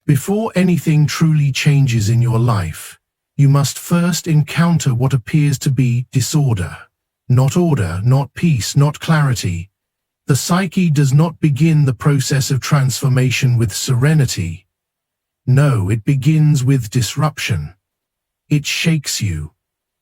Before anything truly changes in your life, you must first encounter what appears to be disorder. Not order, not peace, not clarity. The psyche does not begin the process of transformation with serenity. No, it begins with disruption. It shakes you.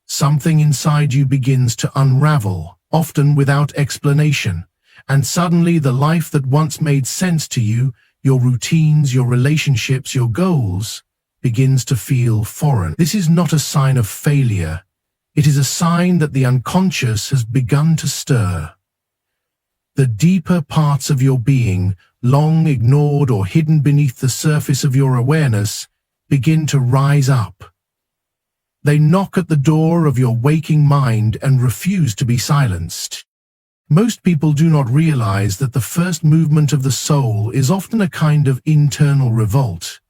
Something inside you begins to unravel, often without explanation, and suddenly the life that once made sense to you, your routines, your relationships, your goals, begins to feel foreign. This is not a sign of failure. It is a sign that the unconscious has begun to stir. The deeper parts of your being, long ignored or hidden beneath the surface of your awareness, begin to rise up. They knock at the door of your waking mind and refuse to be silenced. Most people do not realize that the first movement of the soul is often a kind of internal revolt.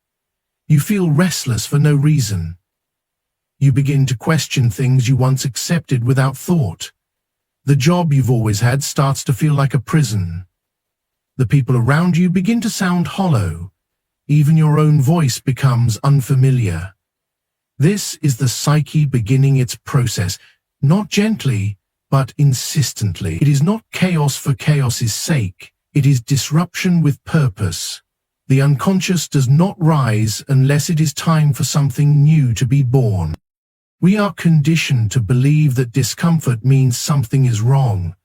You feel restless for no reason. You begin to question things you once accepted without thought. The job you've always had starts to feel like a prison. The people around you begin to sound hollow. Even your own voice becomes unfamiliar. This is the psyche beginning its process, not gently, but insistently. It is not chaos for chaos's sake. It is disruption with purpose. The unconscious does not rise unless it is time for something new to be born. We are conditioned to believe that discomfort means something is wrong,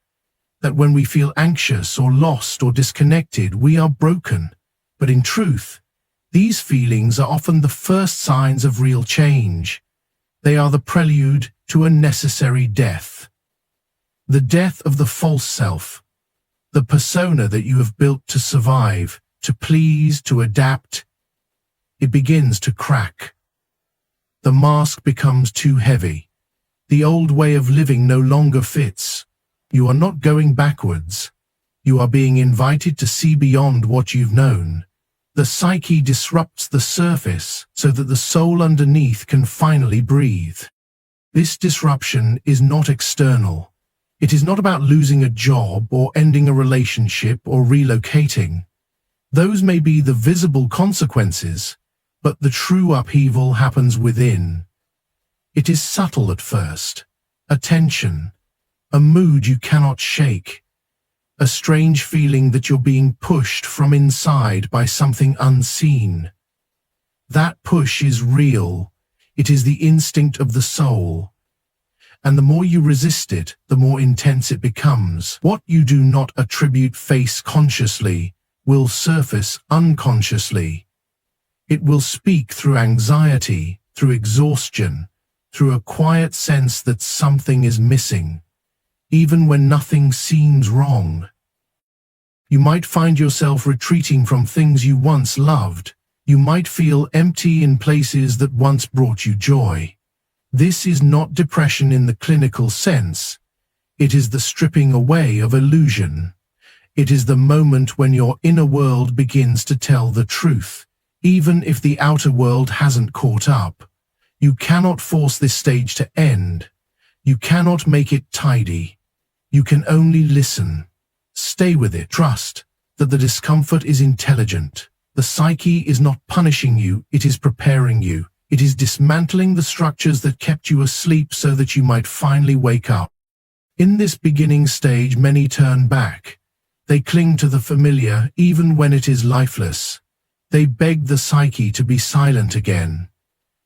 that when we feel anxious or lost or disconnected, we are broken. But in truth, these feelings are often the first signs of real change. They are the prelude to a necessary death. The death of the false self, the persona that you have built to survive, to please, to adapt. It begins to crack. The mask becomes too heavy. The old way of living no longer fits. You are not going backwards. You are being invited to see beyond what you've known. The psyche disrupts the surface so that the soul underneath can finally breathe. This disruption is not external. It is not about losing a job or ending a relationship or relocating. Those may be the visible consequences, but the true upheaval happens within. It is subtle at first. A tension, a mood you cannot shake, a strange feeling that you're being pushed from inside by something unseen. That push is real. It is the instinct of the soul. And the more you resist it, the more intense it becomes. What you do not attribute face consciously will surface unconsciously. It will speak through anxiety, through exhaustion, through a quiet sense that something is missing, even when nothing seems wrong. You might find yourself retreating from things you once loved. You might feel empty in places that once brought you joy. This is not depression in the clinical sense. It is the stripping away of illusion. It is the moment when your inner world begins to tell the truth, even if the outer world hasn't caught up. You cannot force this stage to end. You cannot make it tidy. You can only listen. Stay with it. Trust that the discomfort is intelligent. The psyche is not punishing you, it is preparing you. It is dismantling the structures that kept you asleep so that you might finally wake up. In this beginning stage, many turn back. They cling to the familiar, even when it is lifeless. They beg the psyche to be silent again.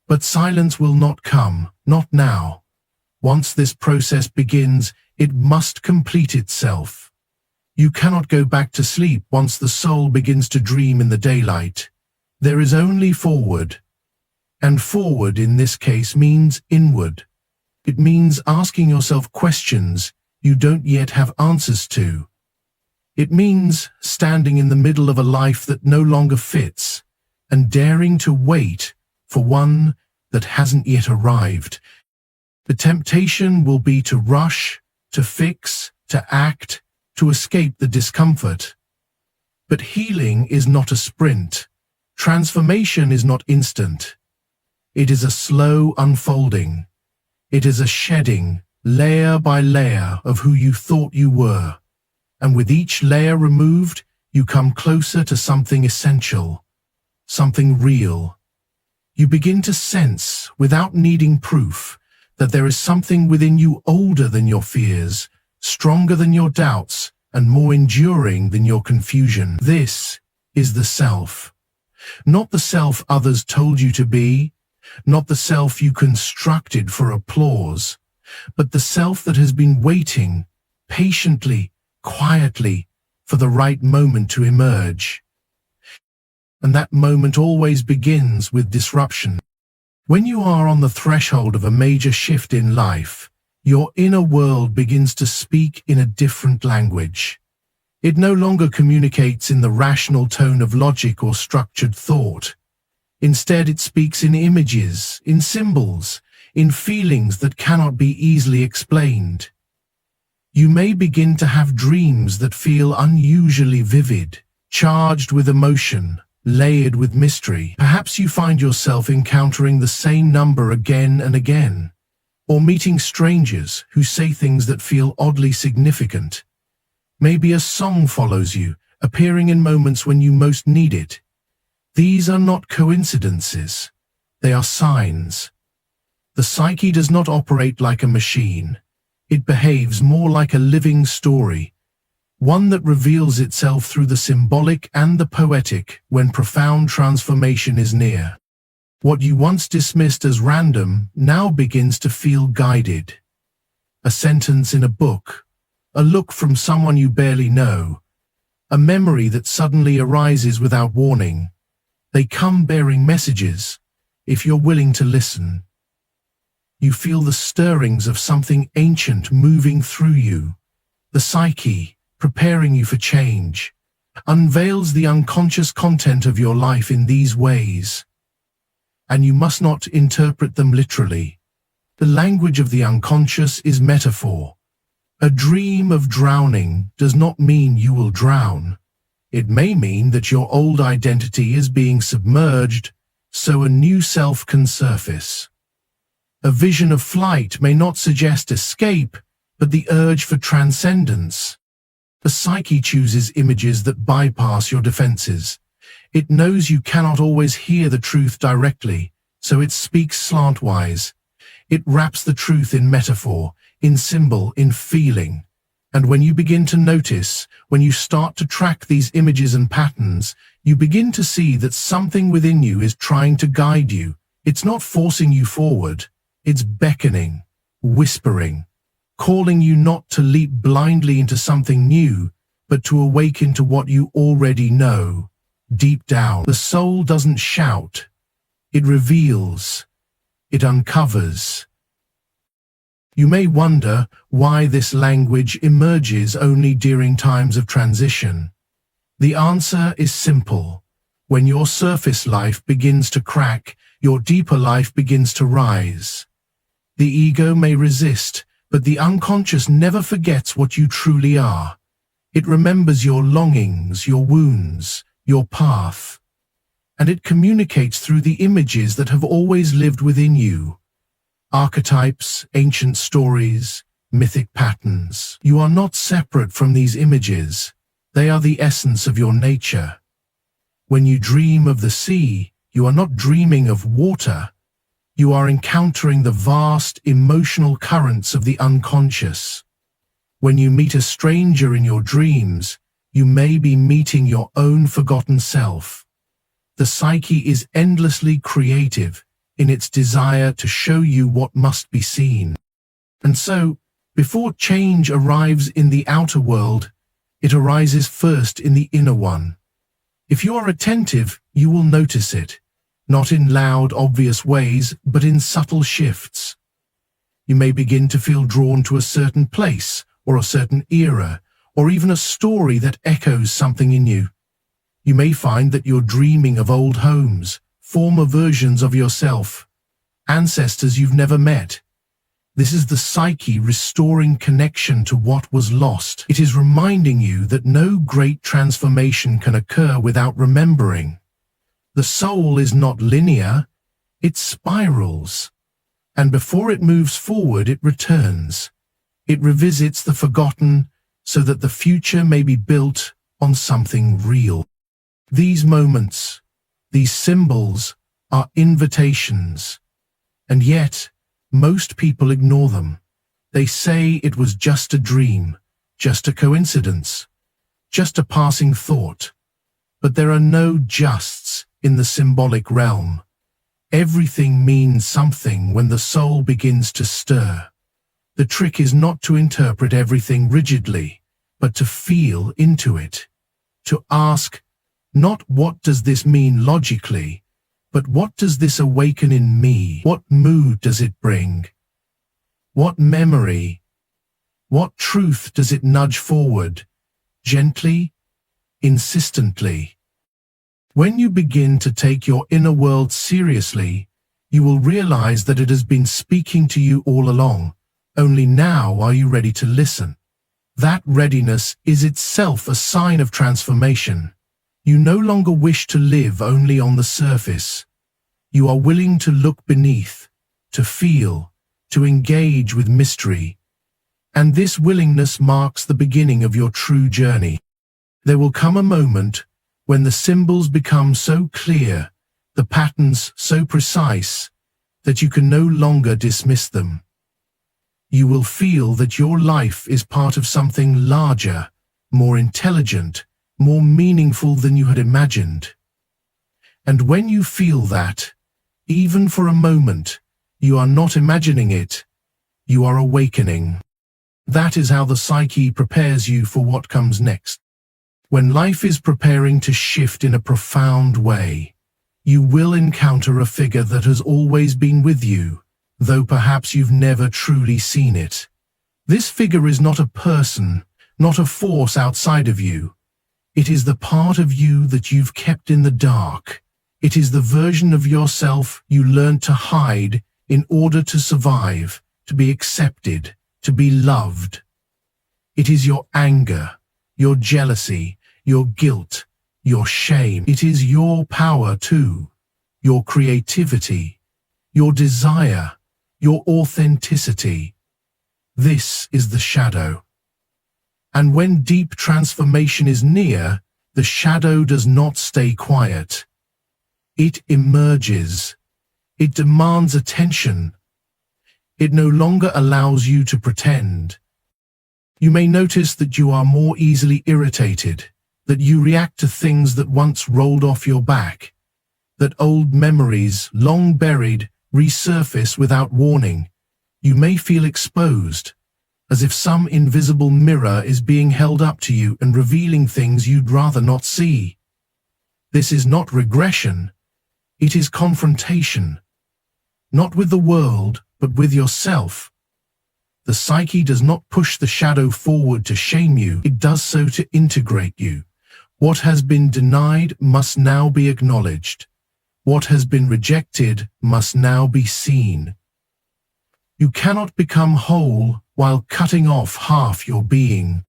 But silence will not come, not now. Once this process begins, it must complete itself. You cannot go back to sleep once the soul begins to dream in the daylight. There is only forward. And forward in this case means inward. It means asking yourself questions you don't yet have answers to. It means standing in the middle of a life that no longer fits and daring to wait for one that hasn't yet arrived. The temptation will be to rush, to fix, to act, to escape the discomfort. But healing is not a sprint. Transformation is not instant. It is a slow unfolding. It is a shedding, layer by layer, of who you thought you were. And with each layer removed, you come closer to something essential. something real. You begin to sense, without needing proof, that there is something within you older than your fears, stronger than your doubts, and more enduring than your confusion. This is the self. Not the self others told you to be, not the self you constructed for applause, but the self that has been waiting, patiently, quietly, for the right moment to emerge. And that moment always begins with disruption. When you are on the threshold of a major shift in life, your inner world begins to speak in a different language. It no longer communicates in the rational tone of logic or structured thought. Instead, it speaks in images, in symbols, in feelings that cannot be easily explained. You may begin to have dreams that feel unusually vivid, charged with emotion, layered with mystery. Perhaps you find yourself encountering the same number again and again, or meeting strangers who say things that feel oddly significant. Maybe a song follows you, appearing in moments when you most need it. These are not coincidences. They are signs. The psyche does not operate like a machine. It behaves more like a living story, one that reveals itself through the symbolic and the poetic when profound transformation is near. What you once dismissed as random now begins to feel guided. A sentence in a book, a look from someone you barely know, a memory that suddenly arises without warning. They come bearing messages, if you're willing to listen. You feel the stirrings of something ancient moving through you. The psyche, preparing you for change, unveils the unconscious content of your life in these ways. And you must not interpret them literally. The language of the unconscious is metaphor. A dream of drowning does not mean you will drown. It may mean that your old identity is being submerged, so a new self can surface. A vision of flight may not suggest escape, but the urge for transcendence. The psyche chooses images that bypass your defenses. It knows you cannot always hear the truth directly, so it speaks slantwise. It wraps the truth in metaphor, in symbol, in feeling. And when you begin to notice, when you start to track these images and patterns, you begin to see that something within you is trying to guide you. It's not forcing you forward. It's beckoning, whispering, calling you not to leap blindly into something new, but to awaken to what you already know. Deep down, the soul doesn't shout. It reveals. It uncovers. You may wonder why this language emerges only during times of transition. The answer is simple. When your surface life begins to crack, your deeper life begins to rise. The ego may resist, but the unconscious never forgets what you truly are. It remembers your longings, your wounds, your path. And it communicates through the images that have always lived within you. Archetypes, ancient stories, mythic patterns. You are not separate from these images. They are the essence of your nature. When you dream of the sea, you are not dreaming of water. You are encountering the vast emotional currents of the unconscious. When you meet a stranger in your dreams, you may be meeting your own forgotten self. The psyche is endlessly creative in its desire to show you what must be seen. And so, before change arrives in the outer world, it arises first in the inner one. If you are attentive, you will notice it, not in loud, obvious ways, but in subtle shifts. You may begin to feel drawn to a certain place, or a certain era, or even a story that echoes something in you. You may find that you're dreaming of old homes, former versions of yourself, ancestors you've never met. This is the psyche restoring connection to what was lost. It is reminding you that no great transformation can occur without remembering. The soul is not linear, it spirals. And before it moves forward, it returns. It revisits the forgotten so that the future may be built on something real. These moments, These symbols are invitations, and yet most people ignore them. They say it was just a dream, just a coincidence, just a passing thought. But there are no justs in the symbolic realm. Everything means something when the soul begins to stir. The trick is not to interpret everything rigidly, but to feel into it. To ask, not what does this mean logically, but what does this awaken in me? What mood does it bring? What memory? What truth does it nudge forward? Gently, insistently. When you begin to take your inner world seriously, you will realize that it has been speaking to you all along. Only now are you ready to listen. That readiness is itself a sign of transformation. You no longer wish to live only on the surface. You are willing to look beneath, to feel, to engage with mystery. And this willingness marks the beginning of your true journey. There will come a moment when the symbols become so clear, the patterns so precise, that you can no longer dismiss them. You will feel that your life is part of something larger, more intelligent, more meaningful than you had imagined. And when you feel that, even for a moment, you are not imagining it, you are awakening. That is how the psyche prepares you for what comes next. When life is preparing to shift in a profound way, you will encounter a figure that has always been with you, though perhaps you've never truly seen it. This figure is not a person, not a force outside of you. It is the part of you that you've kept in the dark. It is the version of yourself you learned to hide in order to survive, to be accepted, to be loved. It is your anger, your jealousy, your guilt, your shame. It is your power too, your creativity, your desire, your authenticity. This is the shadow. And when deep transformation is near, the shadow does not stay quiet. It emerges. It demands attention. It no longer allows you to pretend. You may notice that you are more easily irritated, that you react to things that once rolled off your back, that old memories, long buried, resurface without warning. You may feel exposed, as if some invisible mirror is being held up to you and revealing things you'd rather not see. This is not regression. It is confrontation. Not with the world, but with yourself. The psyche does not push the shadow forward to shame you. It does so to integrate you. What has been denied must now be acknowledged. What has been rejected must now be seen. You cannot become whole while cutting off half your being.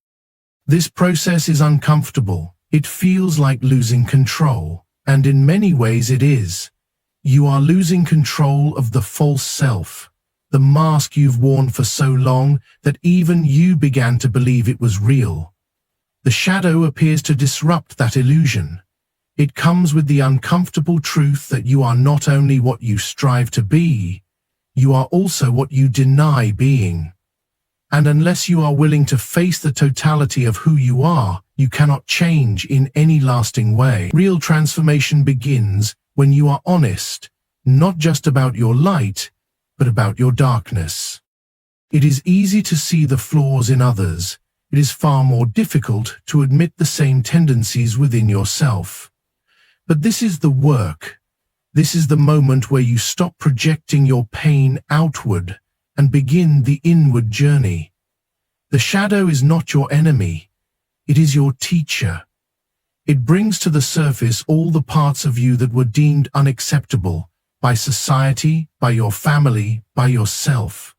This process is uncomfortable. It feels like losing control, and in many ways it is. You are losing control of the false self, the mask you've worn for so long that even you began to believe it was real. The shadow appears to disrupt that illusion. It comes with the uncomfortable truth that you are not only what you strive to be, you are also what you deny being. And unless you are willing to face the totality of who you are, you cannot change in any lasting way. Real transformation begins when you are honest, not just about your light, but about your darkness. It is easy to see the flaws in others. It is far more difficult to admit the same tendencies within yourself. But this is the work. This is the moment where you stop projecting your pain outward and begin the inward journey. The shadow is not your enemy. It is your teacher. It brings to the surface all the parts of you that were deemed unacceptable by society, by your family, by yourself.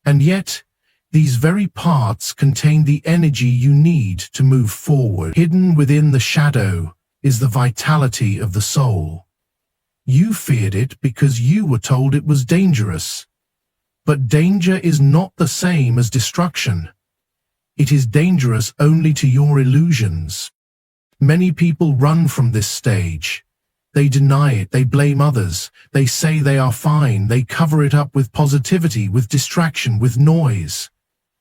And yet, these very parts contain the energy you need to move forward. Hidden within the shadow is the vitality of the soul. You feared it because you were told it was dangerous. But danger is not the same as destruction. It is dangerous only to your illusions. Many people run from this stage. They deny it, they blame others, they say they are fine, they cover it up with positivity, with distraction, with noise.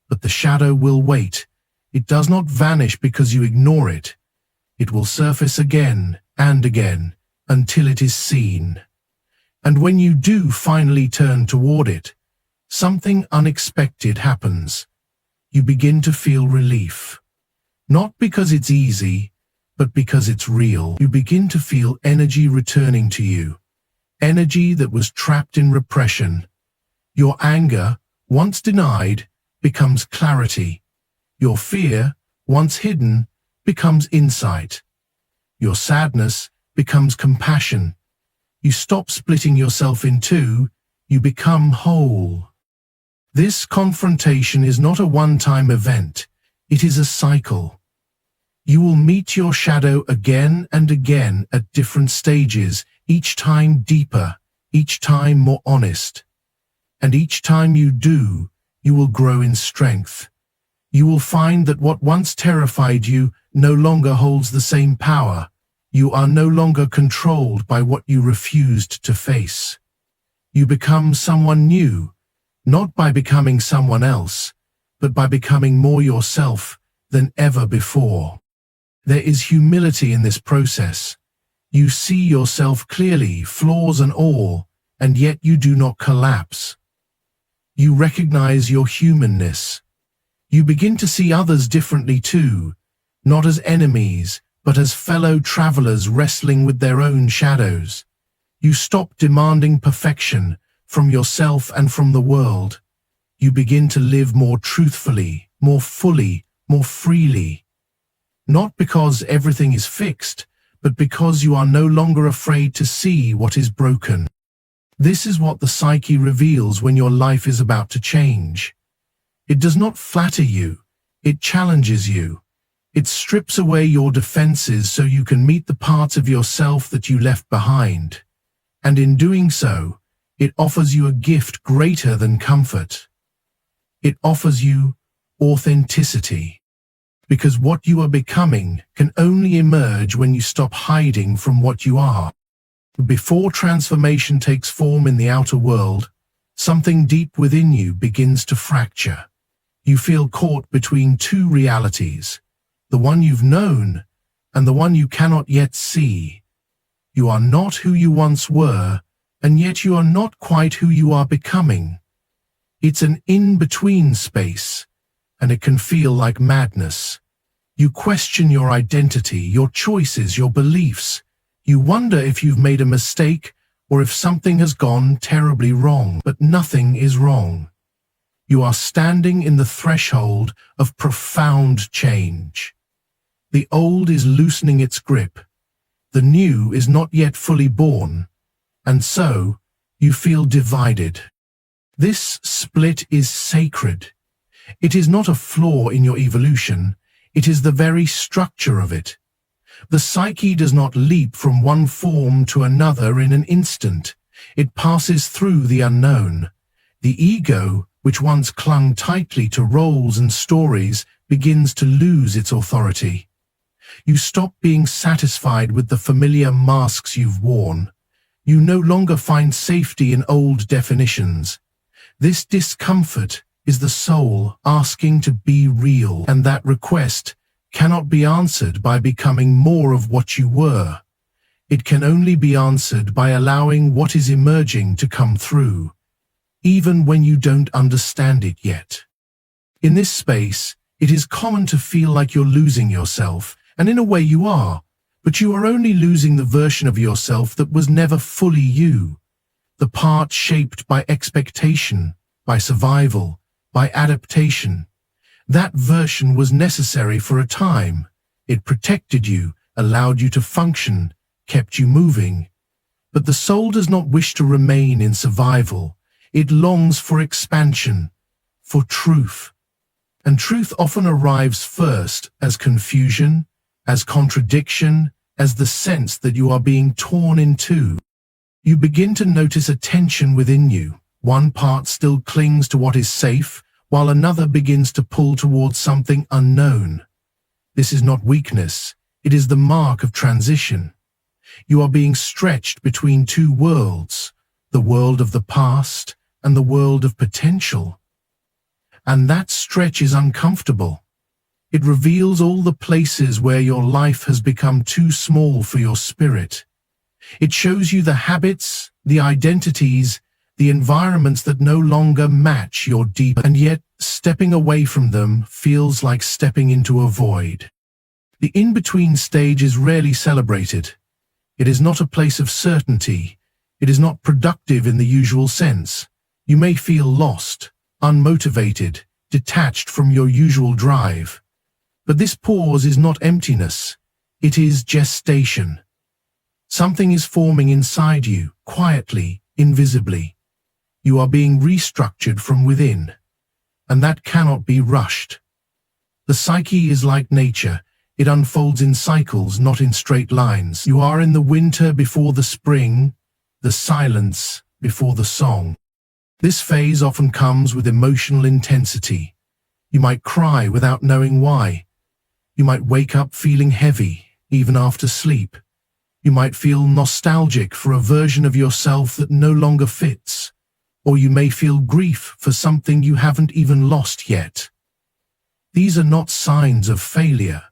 But the shadow will wait. It does not vanish because you ignore it. It will surface again and again until it is seen. And when you do finally turn toward it, something unexpected happens. You begin to feel relief. Not because it's easy, but because it's real. You begin to feel energy returning to you. Energy that was trapped in repression. Your anger, once denied, becomes clarity. Your fear, once hidden, becomes insight. Your sadness becomes compassion. You stop splitting yourself in two, you become whole. This confrontation is not a one-time event, it is a cycle. You will meet your shadow again and again at different stages, each time deeper, each time more honest. And each time you do, you will grow in strength. You will find that what once terrified you no longer holds the same power. You are no longer controlled by what you refused to face. You become someone new, not by becoming someone else, but by becoming more yourself than ever before. There is humility in this process. You see yourself clearly, flaws and all, and yet you do not collapse. You recognize your humanness. You begin to see others differently too, not as enemies, but as fellow travelers wrestling with their own shadows. You stop demanding perfection from yourself and from the world. You begin to live more truthfully, more fully, more freely. Not because everything is fixed, but because you are no longer afraid to see what is broken. This is what the psyche reveals when your life is about to change. It does not flatter you, it challenges you. It strips away your defenses so you can meet the parts of yourself that you left behind. And in doing so, it offers you a gift greater than comfort. It offers you authenticity. Because what you are becoming can only emerge when you stop hiding from what you are. Before transformation takes form in the outer world, something deep within you begins to fracture. You feel caught between two realities, the one you've known and the one you cannot yet see. You are not who you once were, and yet you are not quite who you are becoming. It's an in-between space, and it can feel like madness. You question your identity, your choices, your beliefs. You wonder if you've made a mistake or if something has gone terribly wrong, but nothing is wrong. You are standing in the threshold of profound change. The old is loosening its grip. The new is not yet fully born, and so you feel divided. This split is sacred. It is not a flaw in your evolution, it is the very structure of it. The psyche does not leap from one form to another in an instant. It passes through the unknown. The ego, which once clung tightly to roles and stories, begins to lose its authority. You stop being satisfied with the familiar masks you've worn. You no longer find safety in old definitions. This discomfort is the soul asking to be real, and that request cannot be answered by becoming more of what you were. It can only be answered by allowing what is emerging to come through, even when you don't understand it yet. In this space, it is common to feel like you're losing yourself, and in a way you are, but you are only losing the version of yourself that was never fully you, the part shaped by expectation, by survival, by adaptation. That version was necessary for a time. It protected you, allowed you to function, kept you moving. But the soul does not wish to remain in survival. It longs for expansion, for truth. And truth often arrives first as confusion, as contradiction, as the sense that you are being torn in two. You begin to notice a tension within you. One part still clings to what is safe, while another begins to pull towards something unknown. This is not weakness, it is the mark of transition. You are being stretched between two worlds, the world of the past and the world of potential. And that stretch is uncomfortable. It reveals all the places where your life has become too small for your spirit. It shows you the habits, the identities, the environments that no longer match your deep, and yet stepping away from them feels like stepping into a void. The in-between stage is rarely celebrated. It is not a place of certainty. It is not productive in the usual sense. You may feel lost, unmotivated, detached from your usual drive. But this pause is not emptiness. It is gestation. Something is forming inside you, quietly, invisibly. You are being restructured from within, and that cannot be rushed. The psyche is like nature. It unfolds in cycles, not in straight lines. You are in the winter before the spring, the silence before the song. This phase often comes with emotional intensity. You might cry without knowing why. You might wake up feeling heavy, even after sleep. You might feel nostalgic for a version of yourself that no longer fits. Or you may feel grief for something you haven't even lost yet. These are not signs of failure.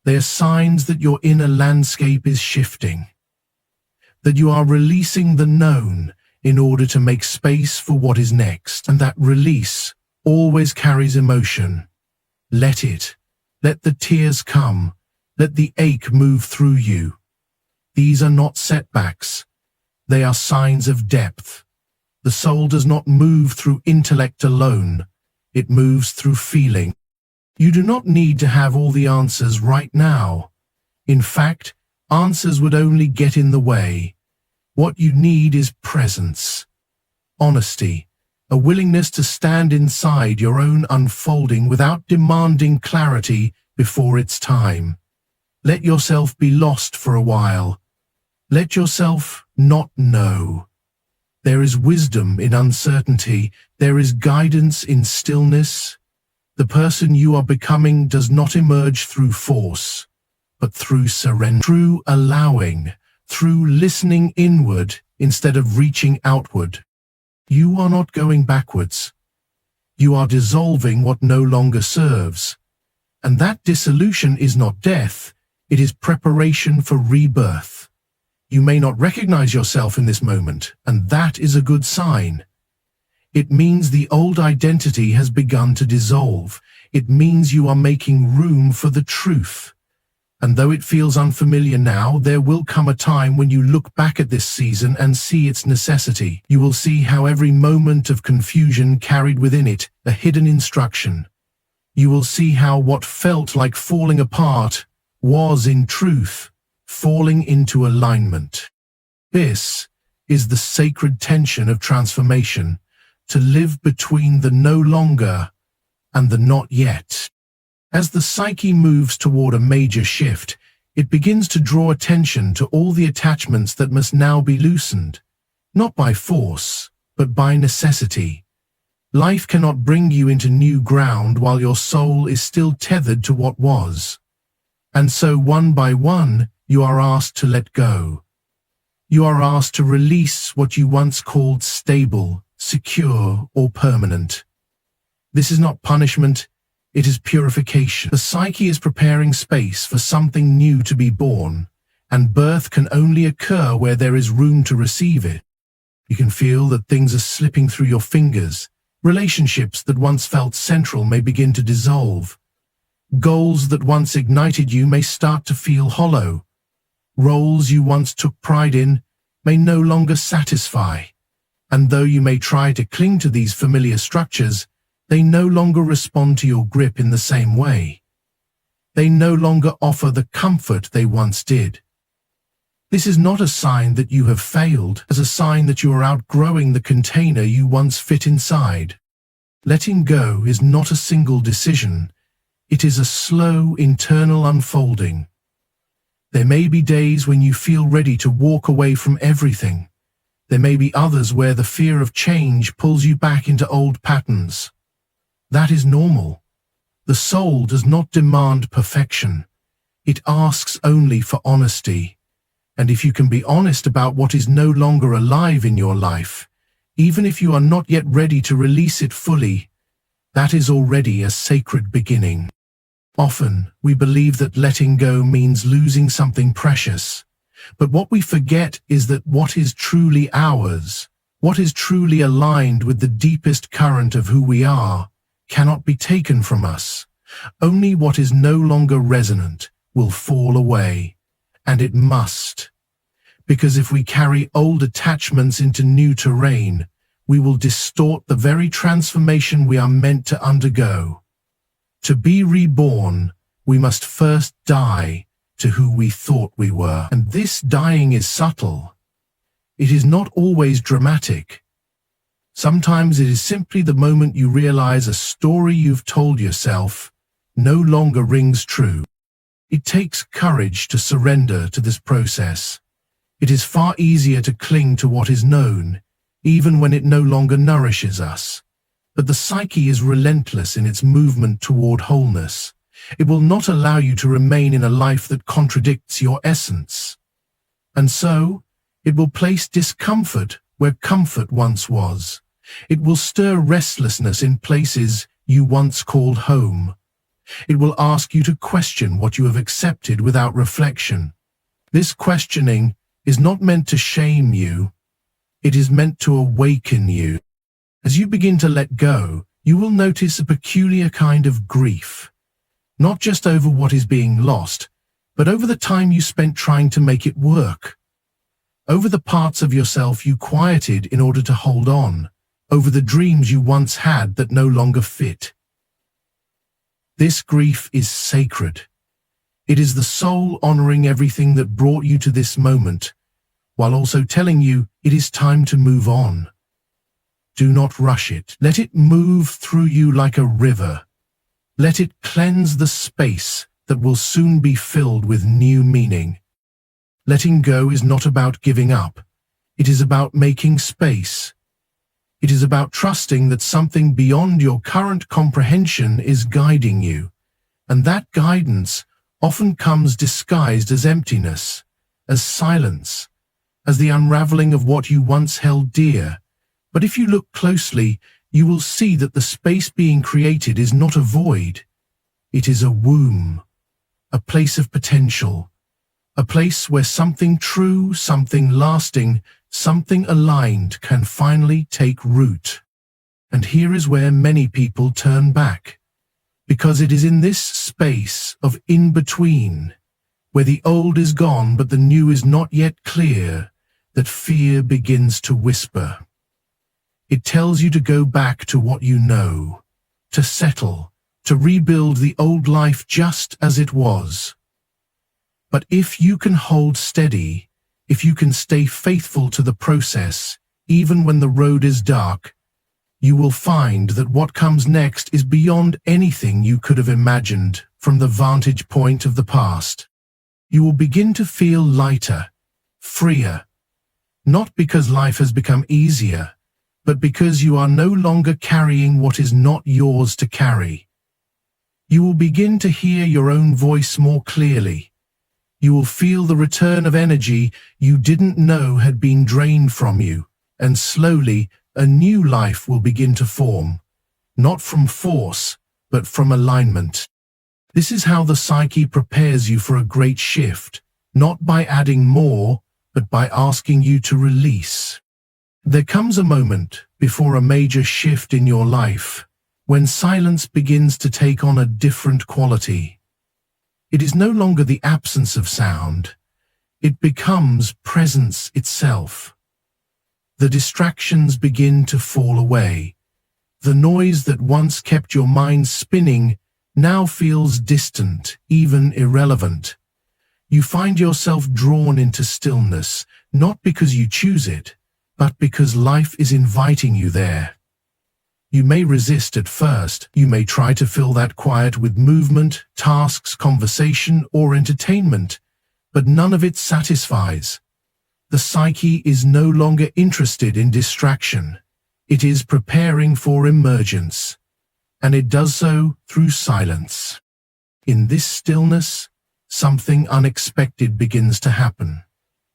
They are signs that your inner landscape is shifting, that you are releasing the known in order to make space for what is next, and that release always carries emotion. Let it. Let the tears come. Let the ache move through you. These are not setbacks. They are signs of depth. The soul does not move through intellect alone. It moves through feeling. You do not need to have all the answers right now. In fact, answers would only get in the way. What you need is presence, honesty, a willingness to stand inside your own unfolding without demanding clarity before it's time. Let yourself be lost for a while. Let yourself not know. There is wisdom in uncertainty. There is guidance in stillness. The person you are becoming does not emerge through force, but through surrender, through allowing, through listening inward instead of reaching outward. You are not going backwards. You are dissolving what no longer serves. And that dissolution is not death. It is preparation for rebirth. You may not recognize yourself in this moment, and that is a good sign. It means the old identity has begun to dissolve. It means you are making room for the truth. And though it feels unfamiliar now, there will come a time when you look back at this season and see its necessity. You will see how every moment of confusion carried within it a hidden instruction. You will see how what felt like falling apart was, in truth, falling into alignment. This is the sacred tension of transformation, to live between the no longer and the not yet. As the psyche moves toward a major shift, it begins to draw attention to all the attachments that must now be loosened, not by force, but by necessity. Life cannot bring you into new ground while your soul is still tethered to what was. And so one by one, you are asked to let go. You are asked to release what you once called stable, secure, or permanent. This is not punishment, it is purification. The psyche is preparing space for something new to be born, and birth can only occur where there is room to receive it. You can feel that things are slipping through your fingers. Relationships that once felt central may begin to dissolve. Goals that once ignited you may start to feel hollow. Roles you once took pride in may no longer satisfy. And though you may try to cling to these familiar structures, they no longer respond to your grip in the same way. They no longer offer the comfort they once did. This is not a sign that you have failed, as a sign that you are outgrowing the container you once fit inside. Letting go is not a single decision. It is a slow internal unfolding. There may be days when you feel ready to walk away from everything. There may be others where the fear of change pulls you back into old patterns. That is normal. The soul does not demand perfection. It asks only for honesty. And if you can be honest about what is no longer alive in your life, even if you are not yet ready to release it fully, that is already a sacred beginning. Often, we believe that letting go means losing something precious. But what we forget is that what is truly ours, what is truly aligned with the deepest current of who we are, cannot be taken from us. Only what is no longer resonant will fall away. And it must. Because if we carry old attachments into new terrain, we will distort the very transformation we are meant to undergo. To be reborn, we must first die to who we thought we were. And this dying is subtle. It is not always dramatic. Sometimes it is simply the moment you realize a story you've told yourself no longer rings true. It takes courage to surrender to this process. It is far easier to cling to what is known, even when it no longer nourishes us. But the psyche is relentless in its movement toward wholeness. It will not allow you to remain in a life that contradicts your essence. And so, it will place discomfort where comfort once was. It will stir restlessness in places you once called home. It will ask you to question what you have accepted without reflection. This questioning is not meant to shame you. It is meant to awaken you. As you begin to let go, you will notice a peculiar kind of grief. Not just over what is being lost, but over the time you spent trying to make it work. Over the parts of yourself you quieted in order to hold on. Over the dreams you once had that no longer fit. This grief is sacred. It is the soul honoring everything that brought you to this moment, while also telling you it is time to move on. Do not rush it. Let it move through you like a river. Let it cleanse the space that will soon be filled with new meaning. Letting go is not about giving up. It is about making space. It is about trusting that something beyond your current comprehension is guiding you, and that guidance often comes disguised as emptiness, as silence, as the unraveling of what you once held dear. But if you look closely, you will see that the space being created is not a void. It is a womb, a place of potential, a place where something true, something lasting, something aligned can finally take root. And here is where many people turn back, because it is in this space of in-between, where the old is gone but the new is not yet clear, that fear begins to whisper. It tells you to go back to what you know, to settle, to rebuild the old life just as it was. But if you can hold steady, if you can stay faithful to the process, even when the road is dark, you will find that what comes next is beyond anything you could have imagined from the vantage point of the past. You will begin to feel lighter, freer, not because life has become easier, but because you are no longer carrying what is not yours to carry. You will begin to hear your own voice more clearly. You will feel the return of energy you didn't know had been drained from you, and slowly a new life will begin to form, not from force, but from alignment. This is how the psyche prepares you for a great shift, not by adding more, but by asking you to release. There comes a moment before a major shift in your life, when silence begins to take on a different quality. It is no longer the absence of sound. It becomes presence itself. The distractions begin to fall away. The noise that once kept your mind spinning now feels distant, even irrelevant. You find yourself drawn into stillness, not because you choose it, but because life is inviting you there. You may resist at first. You may try to fill that quiet with movement, tasks, conversation, or entertainment, but none of it satisfies. The psyche is no longer interested in distraction. It is preparing for emergence, and it does so through silence. In this stillness, something unexpected begins to happen.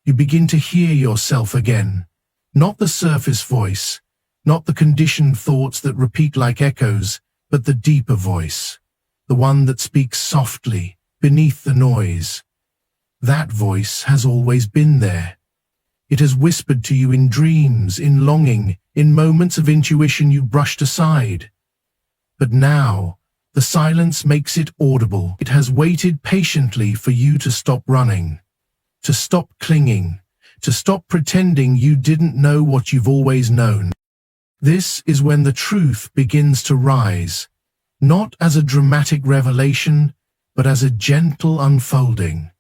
You begin to hear yourself again. Not the surface voice, not the conditioned thoughts that repeat like echoes, but the deeper voice, the one that speaks softly, beneath the noise. That voice has always been there. It has whispered to you in dreams, in longing, in moments of intuition you brushed aside. But now, the silence makes it audible. It has waited patiently for you to stop running, to stop clinging, to stop pretending you didn't know what you've always known. This is when the truth begins to rise, not as a dramatic revelation, but as a gentle unfolding.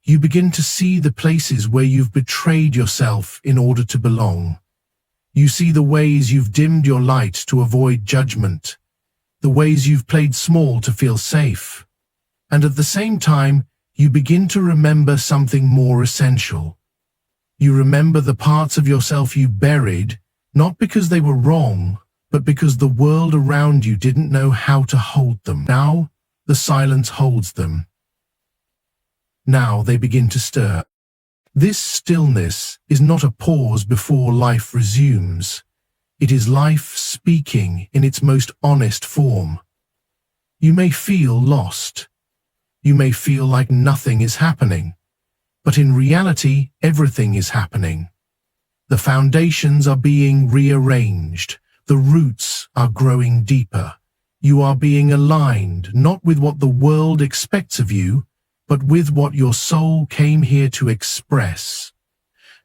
You begin to see the places where you've betrayed yourself in order to belong. You see the ways you've dimmed your light to avoid judgment, the ways you've played small to feel safe. And at the same time, you begin to remember something more essential. You remember the parts of yourself you buried, not because they were wrong, but because the world around you didn't know how to hold them. Now, the silence holds them. Now they begin to stir. This stillness is not a pause before life resumes. It is life speaking in its most honest form. You may feel lost. You may feel like nothing is happening. But in reality, everything is happening. The foundations are being rearranged. The roots are growing deeper. You are being aligned, not with what the world expects of you, but with what your soul came here to express.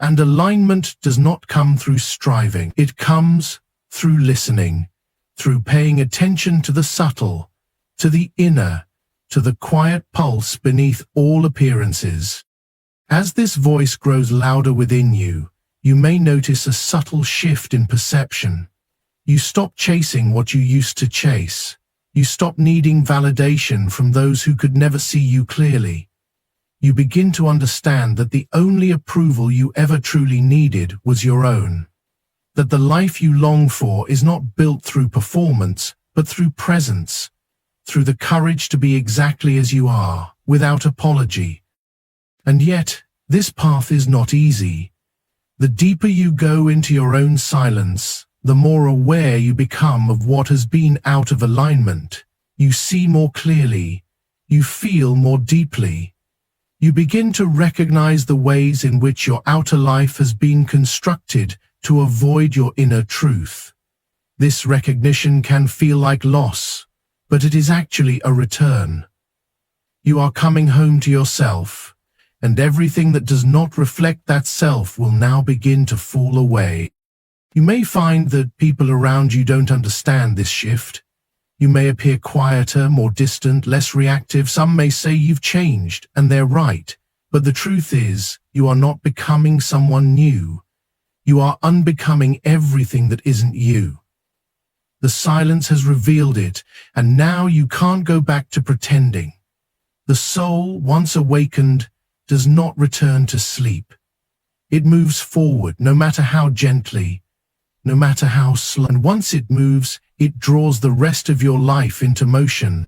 And alignment does not come through striving. It comes through listening, through paying attention to the subtle, to the inner, to the quiet pulse beneath all appearances. As this voice grows louder within you, you may notice a subtle shift in perception. You stop chasing what you used to chase. You stop needing validation from those who could never see you clearly. You begin to understand that the only approval you ever truly needed was your own. That the life you long for is not built through performance, but through presence, through the courage to be exactly as you are, without apology. And yet, this path is not easy. The deeper you go into your own silence, the more aware you become of what has been out of alignment. You see more clearly. You feel more deeply. You begin to recognize the ways in which your outer life has been constructed to avoid your inner truth. This recognition can feel like loss, but it is actually a return. You are coming home to yourself, and everything that does not reflect that self will now begin to fall away. You may find that people around you don't understand this shift. You may appear quieter, more distant, less reactive. Some may say you've changed, and they're right. But the truth is, you are not becoming someone new. You are unbecoming everything that isn't you. The silence has revealed it, and now you can't go back to pretending. The soul, once awakened, does not return to sleep. It moves forward, no matter how gently, no matter how slow. And once it moves, it draws the rest of your life into motion.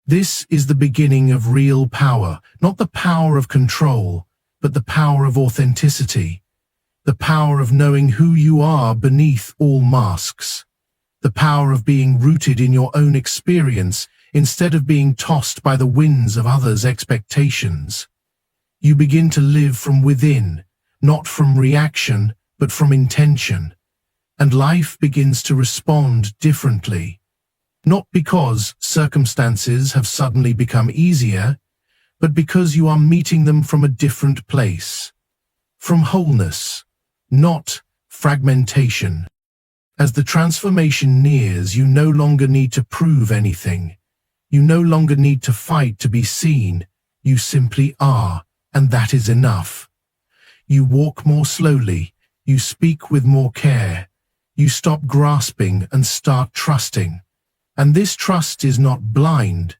This is the beginning of real power, not the power of control, but the power of authenticity, the power of knowing who you are beneath all masks, the power of being rooted in your own experience instead of being tossed by the winds of others' expectations. You begin to live from within, not from reaction, but from intention. And life begins to respond differently. Not because circumstances have suddenly become easier, but because you are meeting them from a different place. From wholeness, not fragmentation. As the transformation nears, you no longer need to prove anything. You no longer need to fight to be seen. You simply are, and that is enough. You walk more slowly. You speak with more care. You stop grasping and start trusting. And this trust is not blind.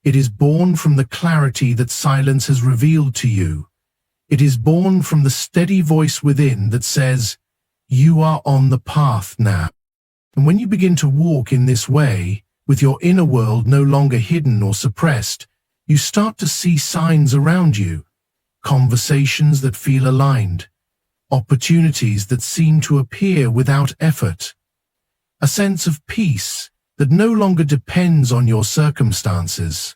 It is born from the clarity that silence has revealed to you. It is born from the steady voice within that says, you are on the path now. And when you begin to walk in this way, with your inner world no longer hidden or suppressed, you start to see signs around you. conversations that feel aligned, opportunities that seem to appear without effort, a sense of peace that no longer depends on your circumstances.